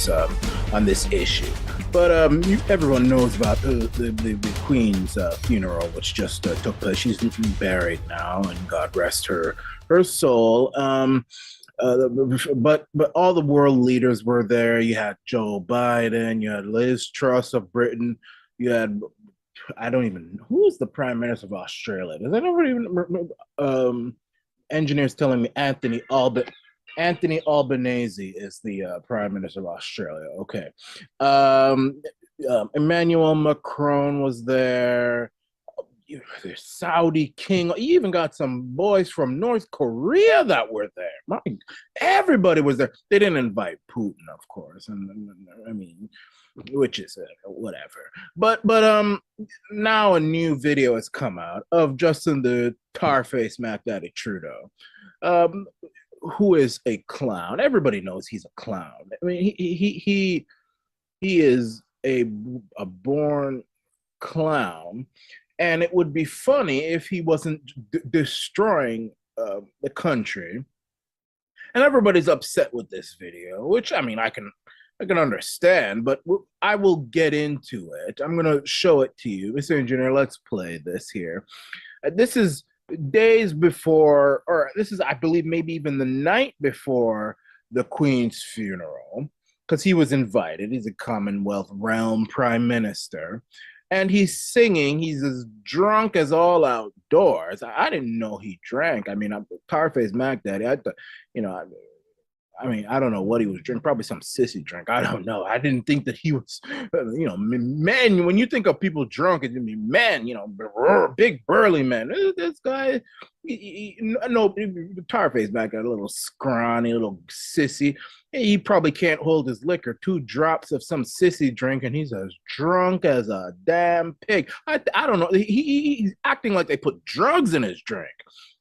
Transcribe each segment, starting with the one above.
on this issue. But everyone knows about the Queen's funeral, which just took place. She's buried now, and God rest her soul. But all the world leaders were there. You had Joe Biden, you had Liz Truss of Britain, you had I don't even who is the Prime Minister of Australia? Does anybody even engineers telling me Anthony Albanese is the Prime Minister of Australia. Okay. Emmanuel Macron was there. The Saudi king. You even got some boys from North Korea that were there. Everybody was there. They didn't invite Putin, of course, and I mean, which is whatever. But now a new video has come out of Justin the Tarface Mac Daddy Trudeau, who is a clown. Everybody knows he's a clown. I mean, he is a born clown. And it would be funny if he wasn't destroying the country. And everybody's upset with this video, which I mean, I can understand, but I will get into it. I'm going to show it to you. Mr. Engineer, let's play this here. This is days before, or this is, I believe, maybe even the night before the Queen's funeral, because he was invited. He's a Commonwealth realm prime minister. And he's singing. He's as drunk as all outdoors. I didn't know he drank. I mean, Tarface Mac Daddy. I mean, I don't know what he was drinking. Probably some sissy drink. I don't know. I didn't think that he was, men. When you think of people drunk, it's gonna be men. Big burly men. This guy, Tarface Mac Daddy, a little scrawny, little sissy. He probably can't hold his liquor. 2 drops of some sissy drink, and he's as drunk as a damn pig. I don't know. He's acting like they put drugs in his drink.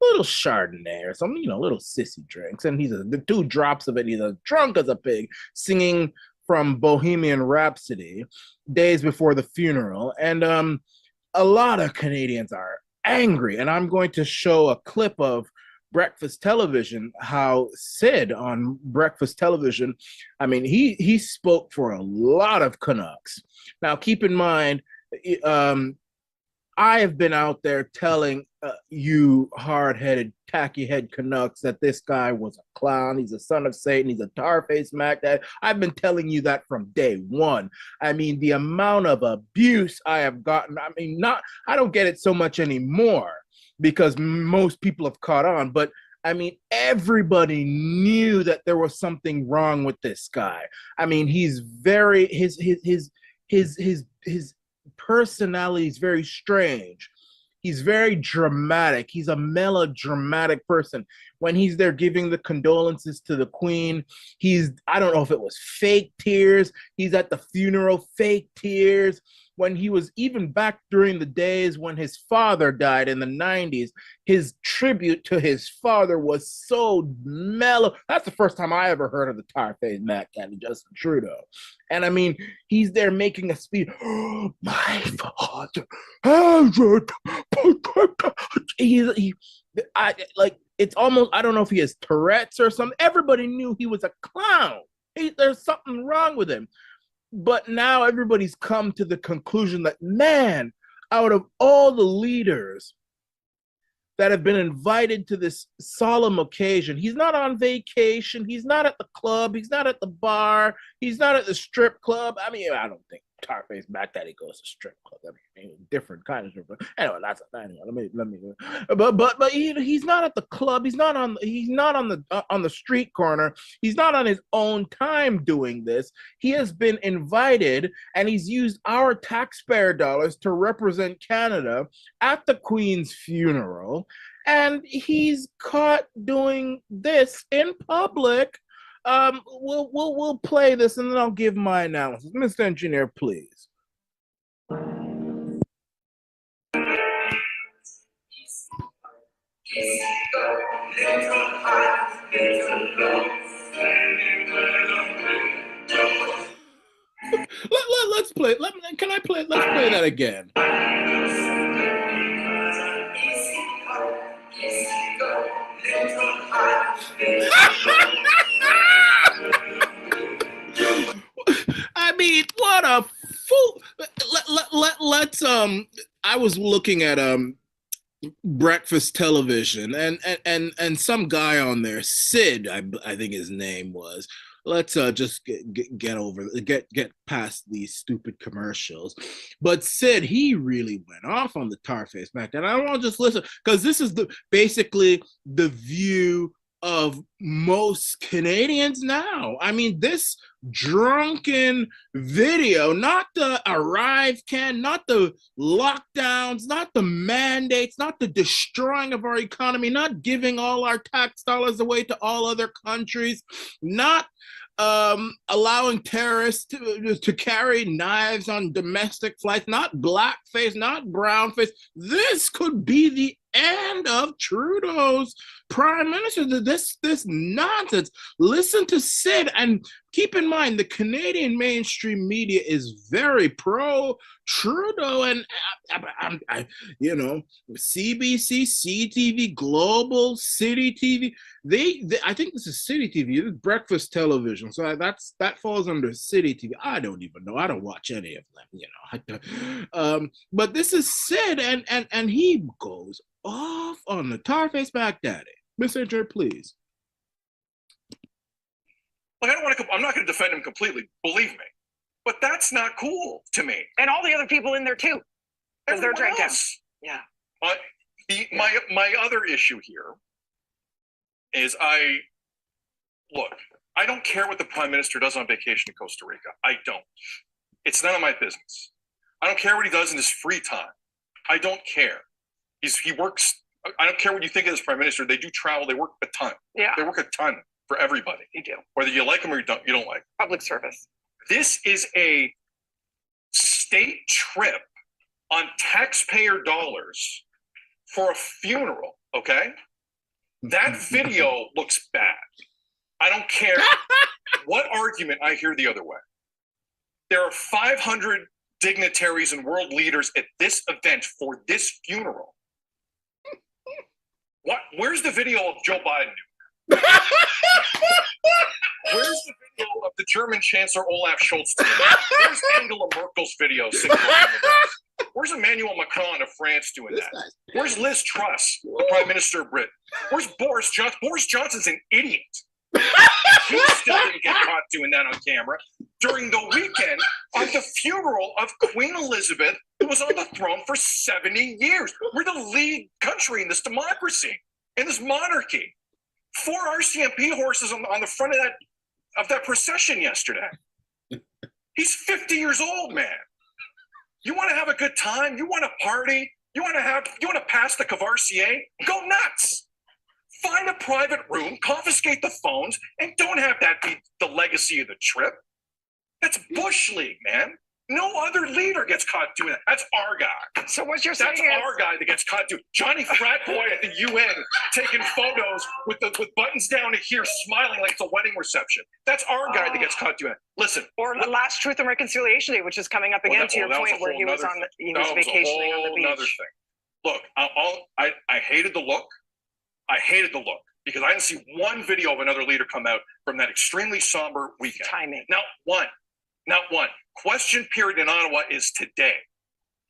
A little Chardonnay or something, little sissy drinks. And the 2 drops of it, he's as drunk as a pig, singing from Bohemian Rhapsody days before the funeral. And a lot of Canadians are angry. And I'm going to show a clip of breakfast television, how Sid on breakfast television, I mean, he spoke for a lot of Canucks. Now, keep in mind, I have been out there telling you hard-headed, tacky-head Canucks that this guy was a clown. He's a son of Satan. He's a Tarface Mac. I've been telling you that from day one. I mean, the amount of abuse I have gotten, I mean, I don't get it so much anymore because most people have caught on, but I mean, everybody knew that there was something wrong with this guy. I mean, he's very, his personality is very strange. He's very dramatic. He's a melodramatic person. When he's there giving the condolences to the Queen, I don't know if it was fake tears. He's at the funeral, fake tears. When he was even back during the days when his father died in the 90s, his tribute to his father was so mellow. That's the first time I ever heard of the Tarface Mac Daddy, Justin Trudeau. And I mean, he's there making a speech. Oh, my father it's almost, I don't know if he has Tourette's or something. Everybody knew he was a clown. There's something wrong with him. But now everybody's come to the conclusion that, man, out of all the leaders that have been invited to this solemn occasion, he's not on vacation, he's not at the club, he's not at the bar, he's not at the strip club. I mean, I don't think Tarface Mac Daddy goes to strip club. I mean, different kind of strip club. Anyway, but he's not at the club. He's not on the street corner. He's not on his own time doing this. He has been invited, and he's used our taxpayer dollars to represent Canada at the Queen's funeral, and he's caught doing this in public. We'll play this and then I'll give my analysis. Mr. Engineer, please. Let's play. Can I play? Let's play that again. What a fool! Let's I was looking at breakfast television, and some guy on there, Sid, I think his name was. Let's just get past these stupid commercials. But Sid, he really went off on the tar face back then. I don't want to just listen, because this is basically the view of most Canadians now. I mean, this drunken video, not the arrive can, not the lockdowns, not the mandates, not the destroying of our economy, not giving all our tax dollars away to all other countries, not allowing terrorists to carry knives on domestic flights, not blackface, not brownface. This could be the end of Trudeau's prime minister. This nonsense. Listen to Sid, and keep in mind the Canadian mainstream media is very pro Trudeau, and CBC, CTV, Global, City TV. They I think this is City TV. This is breakfast television, so that falls under City TV. I don't even know. I don't watch any of them. But this is Sid, and he goes off on the tar face back daddy. Mr. J, please. Like, I'm not going to defend him completely, believe me, but that's not cool to me. And all the other people in there too, because they're dragged down. Yeah. My other issue here is I don't care what the prime minister does on vacation in Costa Rica. I don't. It's none of my business. I don't care what he does in his free time. I don't care. He works. I don't care what you think of this prime minister. They do travel. They work a ton. Yeah. They work a ton for everybody. They do. Whether you like them or you don't like. Public service. This is a state trip on taxpayer dollars for a funeral, okay? That video looks bad. I don't care what argument I hear the other way. There are 500 dignitaries and world leaders at this event for this funeral. Where's the video of Joe Biden? Where's the video of the German Chancellor Olaf Scholz? Where's Angela Merkel's video? Where's Emmanuel Macron of France doing that? Where's Liz Truss, the Prime Minister of Britain? Where's Boris Johnson? Boris Johnson's an idiot. He still didn't get caught doing that on camera during the weekend of the funeral of Queen Elizabeth, who was on the throne for 70 years. We're the lead country in this democracy, in this monarchy. 4 RCMP horses on the front of that procession yesterday. He's 50 years old, man. You want to have a good time? You want to party? You want to pass the Cavassier? Go nuts. Find a private room, confiscate the phones, and don't have that be the legacy of the trip. That's Bush League, man. No other leader gets caught doing that. That's our guy. So what you're saying That's our guy that gets caught doing Johnny Frat Boy at the UN taking photos with buttons down to here, smiling like it's a wedding reception. That's our guy that gets caught doing it. Listen. Or the last Truth and Reconciliation Day, which is coming up again, to your point, where he was vacationing on the beach. Another thing. Look, I hated the look. I hated the look because I didn't see one video of another leader come out from that extremely somber weekend. Timing. Not one. Question period in Ottawa is today.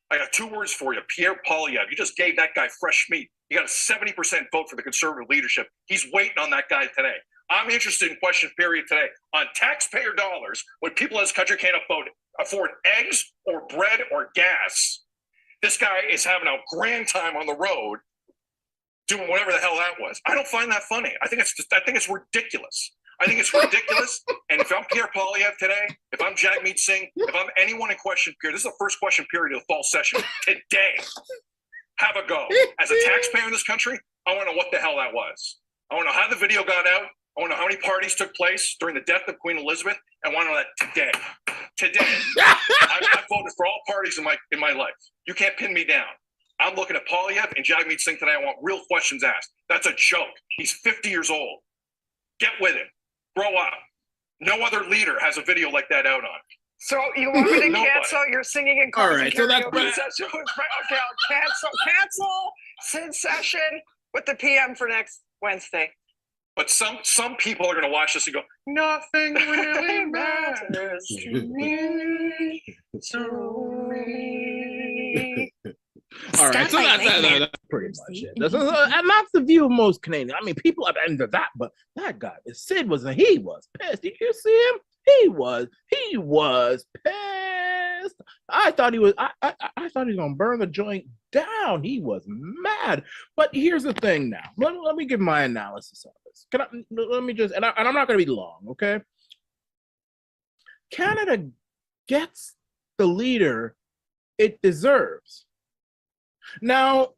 I got 2 words for you. Pierre Poilievre. You just gave that guy fresh meat. You got a 70% vote for the Conservative leadership. He's waiting on that guy today. I'm interested in question period today on taxpayer dollars when people in this country can't afford eggs or bread or gas. This guy is having a grand time on the road doing whatever the hell that was. I don't find that funny. I think it's ridiculous. I think it's ridiculous. And if I'm Pierre Poilievre today, if I'm Jagmeet Singh, if I'm anyone in question period, this is the first question period of the fall session today. Have a go. As a taxpayer in this country, I want to know what the hell that was. I want to know how the video got out. I want to know how many parties took place during the death of Queen Elizabeth. I want to know that today. Today. I've voted for all parties in my life. You can't pin me down. I'm looking at Poilievre and Jagmeet Singh today. I want real questions asked. That's a joke. He's 50 years old. Get with it. Grow up. No other leader has a video like that out on. So you want me to cancel your singing and all right, so that's session? Okay, I'll cancel Sid's session with the PM for next Wednesday. But some people are going to watch this and go, nothing really matters to me. All right, so that's pretty much it. And that's the view of most Canadians. I mean, people have ended that, but that guy, Sid he was pissed. Did you see him? He was pissed. I thought he was gonna burn the joint down. He was mad. But here's the thing now. Let me give my analysis of this. Let me just, and I'm not gonna be long, okay? Canada gets the leader it deserves. Now,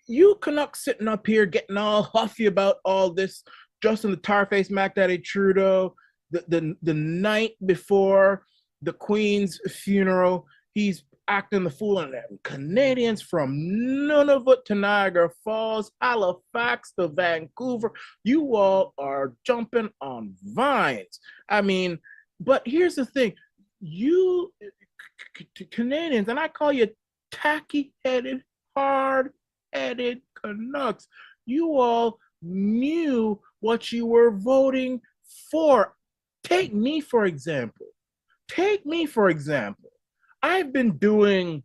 you Canucks sitting up here getting all huffy about all this, Justin the Tarface Mac Daddy Trudeau, the night before the Queen's funeral, he's acting the fool, and Canadians from Nunavut to Niagara Falls, Halifax to Vancouver, you all are jumping on vines. I mean, but here's the thing, you Canadians, and I call you tacky-headed, hard-headed Canucks, you all knew what you were voting for. Take me, for example. I've been doing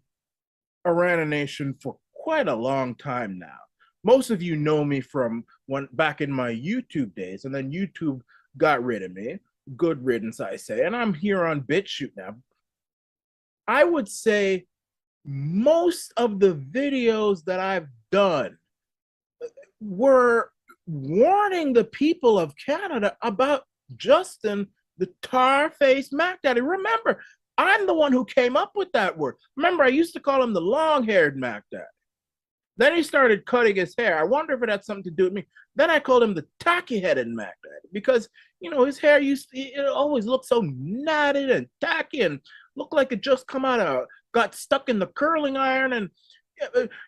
Arana Nation for quite a long time now. Most of you know me from back in my YouTube days, and then YouTube got rid of me. Good riddance, I say. And I'm here on BitChute now. I would say most of the videos that I've done were warning the people of Canada about Justin the Tar-Faced Mac Daddy. Remember, I'm the one who came up with that word. Remember, I used to call him the long-haired Mac Daddy. Then he started cutting his hair. I wonder if it had something to do with me. Then I called him the tacky-headed Mac Daddy because, you know, his hair it always looked so knotted and tacky and looked like it just got stuck in the curling iron, and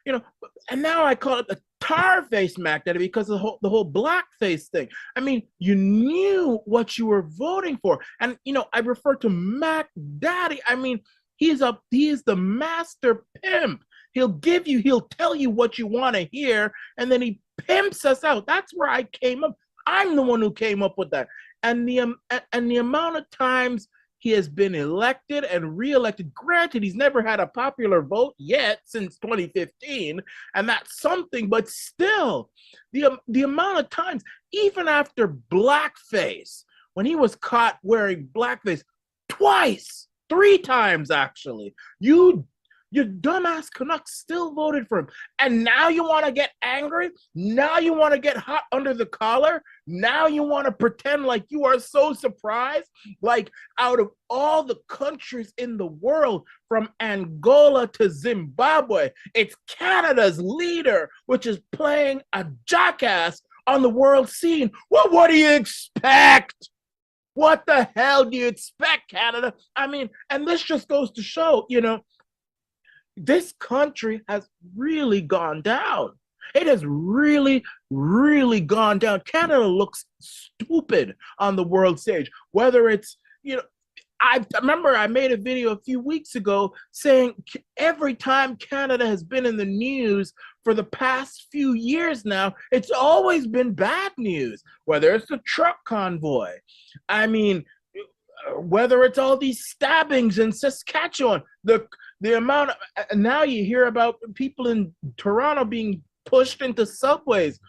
you know. And now I call it the tar-faced Mac Daddy because of the whole blackface thing. I mean, you knew what you were voting for, and you know, I refer to Mac Daddy. I mean, he is the master pimp. He'll tell you what you want to hear, and then he pimps us out. That's where I came up. I'm the one who came up with that, and the amount of times he has been elected and reelected. Granted, he's never had a popular vote yet since 2015, and that's something, but still, the amount of times, even after blackface, when he was caught wearing blackface twice, 3 times actually, you dumbass Canucks still voted for him. And now you want to get angry? Now you want to get hot under the collar? Now you want to pretend like you are so surprised? Like, out of all the countries in the world, from Angola to Zimbabwe, it's Canada's leader, which is playing a jackass on the world scene. Well, what do you expect? What the hell do you expect, Canada? I mean, and this just goes to show, you know, this country has really gone down. It has really, really gone down. Canada looks stupid on the world stage. Whether it's, you know, I remember I made a video a few weeks ago saying every time Canada has been in the news for the past few years now, it's always been bad news. Whether it's the truck convoy, I mean, whether it's all these stabbings in Saskatchewan, the amount of, now you hear about people in Toronto being pushed into subways,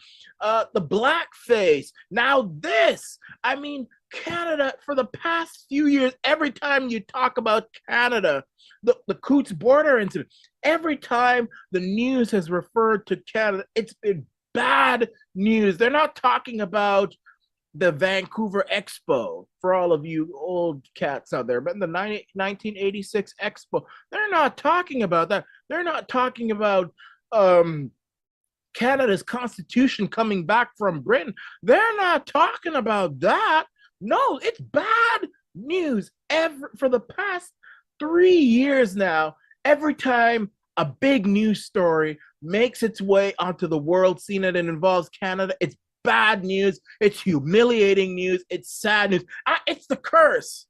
the blackface, now this. I mean, Canada, for the past few years, every time you talk about Canada, the Coutts border incident, every time the news has referred to Canada, it's been bad news. They're not talking about the Vancouver Expo, for all of you old cats out there, but in the 1986 Expo, they're not talking about that. They're not talking about Canada's constitution coming back from Britain. They're not talking about that. No, it's bad news. For the past 3 years now, every time a big news story makes its way onto the world scene and it involves Canada, it's bad news, it's humiliating news, it's sad news. It's the curse.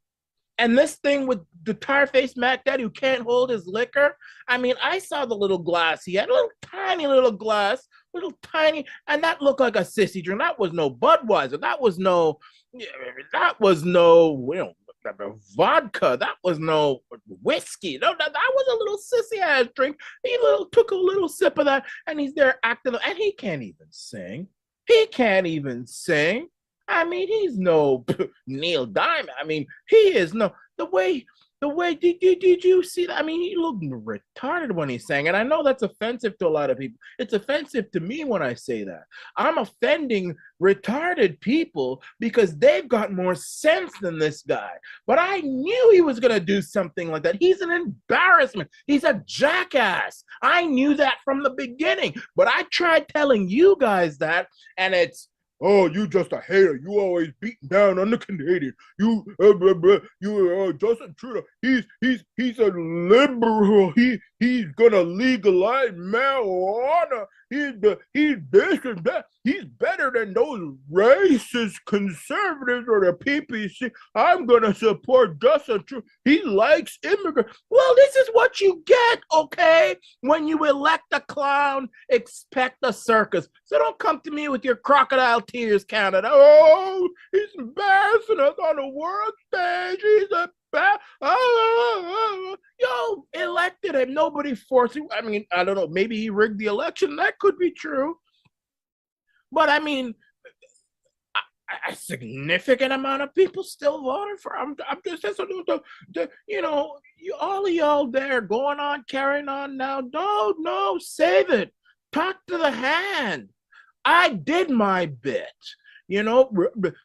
And this thing with the tire-faced Mac Daddy who can't hold his liquor. I mean, I saw the little glass. He had a little tiny little glass, little tiny, and that looked like a sissy drink. That was no Budweiser. That was no, vodka. That was no whiskey. No, that was a little sissy-ass drink. He took a little sip of that, and he's there acting, and he can't even sing. He can't even sing. I mean, he's no Neil Diamond. I mean, he is no, the way, did you see that? I mean, he looked retarded when he sang. And I know that's offensive to a lot of people. It's offensive to me when I say that. I'm offending retarded people because they've got more sense than this guy. But I knew he was going to do something like that. He's an embarrassment. He's a jackass. I knew that from the beginning. But I tried telling you guys that, and it's, oh, you just a hater. You always beating down on the Canadian. You, Justin Trudeau. He's a liberal. He's gonna legalize marijuana. He's this and that. He's better than those racist conservatives or the PPC. I'm gonna support Justin Trudeau. He likes immigrants. Well, this is what you get, okay? When you elect a clown, expect a circus. So don't come to me with your crocodile tears, Canada. Oh, he's embarrassing us on the world stage. He's a bad. Yo, elected him. Nobody forced him. I mean, I don't know. Maybe he rigged the election. That could be true. But I mean, a significant amount of people still voted for him. I'm just you know, all of y'all there going on, carrying on now. No, save it. Talk to the hand. I did my bit. You know,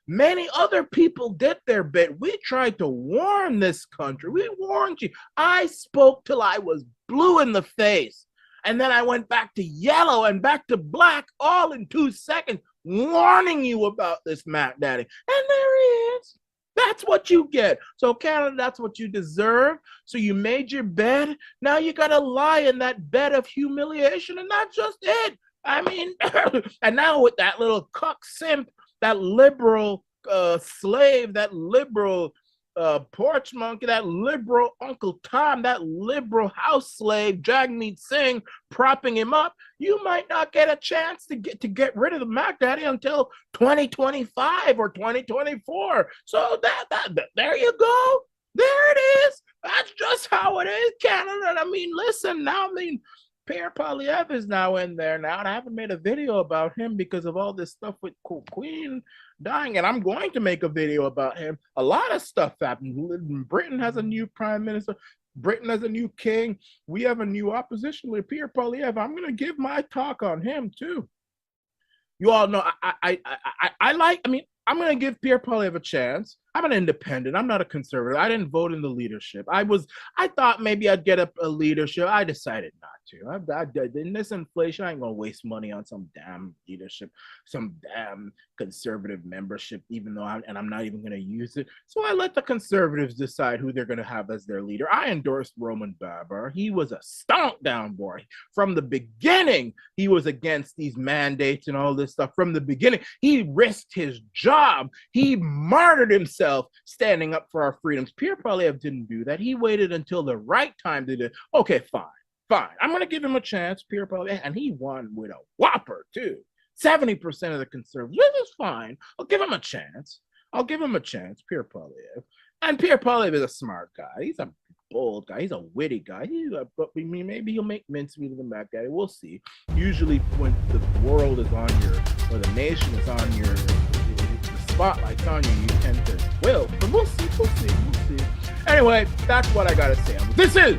many other people did their bit. We tried to warn this country. We warned you. I spoke till I was blue in the face. And then I went back to yellow and back to black all in 2 seconds, warning you about this Mac Daddy. And there he is. That's what you get. So Canada, that's what you deserve. So you made your bed. Now you got to lie in that bed of humiliation. And that's just it. I mean, and now with that little cuck simp, that liberal slave, that liberal porch monkey, that liberal Uncle Tom, that liberal house slave, Jagmeet Singh, propping him up, you might not get a chance to get rid of the Mac Daddy until 2025 or 2024. So there you go. There it is. That's just how it is, Canada. I mean, listen, now, I mean, Pierre Poilievre is now in there now, and I haven't made a video about him because of all this stuff with Queen dying, and I'm going to make a video about him. A lot of stuff happened. Britain has a new prime minister. Britain has a new king. We have a new opposition leader, Pierre Poilievre. I'm going to give my talk on him too. You all know I mean, I'm going to give Pierre Poilievre a chance. I'm an independent. I'm not a conservative. I didn't vote in the leadership. I thought maybe I'd get a leadership. I decided not to. In this inflation, I ain't going to waste money on some damn leadership, some damn conservative membership, even though I'm not even going to use it. So I let the conservatives decide who they're going to have as their leader. I endorsed Roman Baber. He was a stomp down boy. From the beginning, he was against these mandates and all this stuff. From the beginning, he risked his job. He martyred himself standing up for our freedoms. Pierre Poilievre didn't do that. He waited until the right time to do. Okay, fine. I'm going to give him a chance, Pierre Poilievre, and he won with a whopper too. 70% of the conservatives. This is fine. I'll give him a chance. Pierre Poilievre. And Pierre Poilievre is a smart guy. He's a bold guy. He's a witty guy. But maybe he'll make mincemeat of the Mac Daddy. We'll see. Usually, when the world is on your, or the nation is on your, spotlight's on you, you tend to will. But we'll see. Anyway, that's what I gotta say. This is